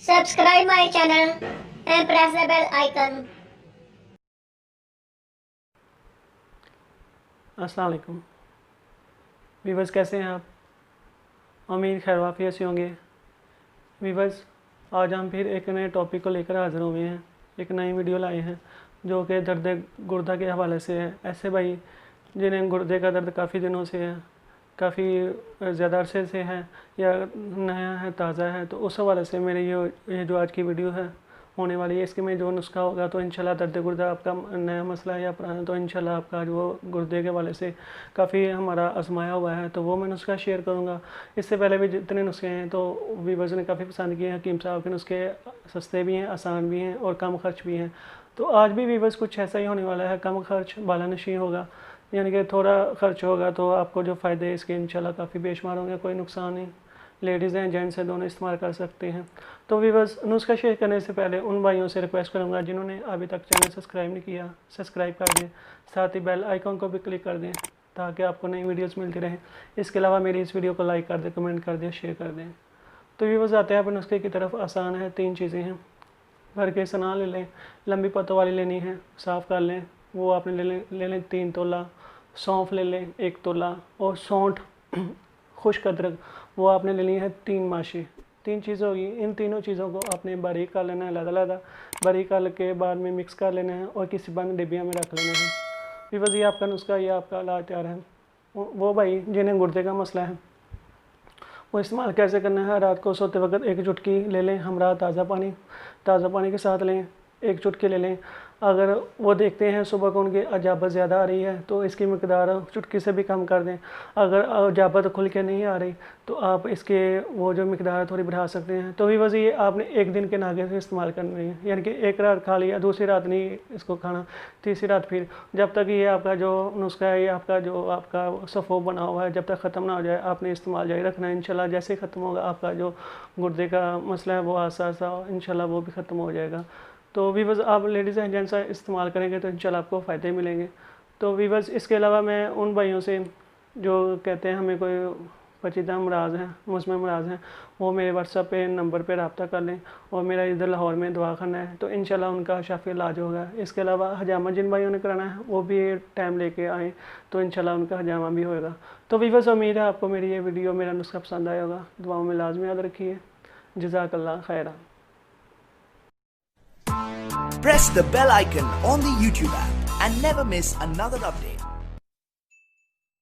Subscribe my channel and press the bell icon. अस्सलाम वालेकुम viewers, कैसे हैं आप? उम्मीद खैर वाफियत से होंगे। वीवर्स, आज हम फिर एक नए टॉपिक को लेकर हाज़िर हुए हैं। एक नई वीडियो लाए हैं जो कि दर्द गुर्दा के हवाले से है। ऐसे भाई जिन्हें गुर्दे का दर्द काफ़ी दिनों से है, काफ़ी ज़्यादा अरसे से है या नया है, ताज़ा है, तो उस हवाले से मेरी ये जो आज की वीडियो है होने वाली है, इसके में जो नुस्खा होगा तो इंशाल्लाह दर्द गुर्दा आपका नया मसला है या पुराना, तो इंशाल्लाह आपका जो गुर्दे के वाले से काफ़ी हमारा आजमाया हुआ है, तो वो मैं नुस्खा शेयर करूँगा। इससे पहले भी जितने नुस्खे हैं तो व्यूवर्स ने काफ़ी पसंद किए हैं। हकीम साहब के नुस्खे सस्ते भी हैं, आसान भी हैं और कम खर्च भी हैं। तो आज भी व्यूवर्स कुछ ऐसा ही होने वाला है, कम खर्च बालानशी होगा, यानी कि थोड़ा खर्च होगा तो आपको जो फ़ायदे इसके इंशाल्लाह काफ़ी बेशुमार होंगे, कोई नुकसान नहीं। लेडीज़ हैं जेंट्स हैं दोनों इस्तेमाल कर सकते हैं। तो व्यूअर्स, नुस्खा शेयर करने से पहले उन भाइयों से रिक्वेस्ट करूंगा जिन्होंने अभी तक चैनल सब्सक्राइब नहीं किया, सब्सक्राइब कर दें, साथ ही बेल आइकन को भी क्लिक कर दें ताकि आपको नई वीडियोस मिलती रहें। इसके अलावा मेरी इस वीडियो को लाइक कर दें, कमेंट कर दें, शेयर कर दें। तो व्यूअर्स, आते हैं अपने नुस्खे की तरफ। आसान है, 3 चीज़ें हैं। भर के सना ले लें, लंबी पत्तों वाली लेनी है, साफ़ कर लें, वो आपने ले लें 3 तोला। सौंफ ले लें 1 तोला और सौंठ खुश्क अदरक वो आपने ले ली है 3 माशी। 3 चीज़ें होगी। इन तीनों चीज़ों को आपने बारीक कर लेना है, अलग-अलग बारीक कर के बाद में मिक्स कर लेना है और किसी बंद डिब्बिया में रख लेना है। फिर बस ये आपका नुस्खा, ये आपका इलाज तैयार है। वो भाई जिन्हें गुर्दे का मसला है वो इस्तेमाल कैसे करना है? रात को सोते वक्त 1 चुटकी ले लें हमरा ताज़ा पानी के साथ लें, 1 चुटकी ले लें। अगर वो देखते हैं सुबह को उनकी अजाबत ज़्यादा आ रही है तो इसकी मकदार चुटकी से भी कम कर दें। अगर अजाबत खुल के नहीं आ रही तो आप इसके वो जो मकदार थोड़ी बढ़ा सकते हैं। तो भी बस ये आपने 1 दिन के नागे से इस्तेमाल करनी है, यानी कि 1 रात खा लिया, दूसरी रात नहीं इसको खाना, तीसरी रात फिर, जब तक ये आपका जो नुस्खा है, ये आपका सफ़ो बना हुआ है, जब तक ख़त्म ना हो जाए आपने इस्तेमाल जारी रखना है। इंशाल्लाह जैसे ही ख़त्म होगा आपका जो गुर्दे का मसला है वो आसा इंशाल्लाह वो भी ख़त्म हो जाएगा। तो वीवर्स, आप लेडीज़ एंड जेंट्स इस्तेमाल करेंगे तो इंशाल्लाह आपको फ़ायदे मिलेंगे। तो वीवर्स, इसके अलावा मैं उन भाइयों से जो कहते हैं हमें कोई पेचीदा अमराज हैं, मुज़म्मम अमराज हैं, वो मेरे व्हाट्सएप पे नंबर पे रब्ता कर लें और मेरा इधर लाहौर में दवाखाना है तो इंशाल्लाह उनका शाफ़ी इलाज होगा। इसके अलावा हजामा जिन भाइयों ने कराना है वो भी टाइम लेके आएँ तो इंशाल्लाह उनका हजामा भी होगा। तो वीवर्स, उम्मीद है आपको मेरी ये वीडियो, मेरा नुस्खा पसंद आया होगा। दुआओं में लाज़मी याद रखिए। जज़ाकल्लाह Khaira. Press the bell icon on the YouTube app and never miss another update.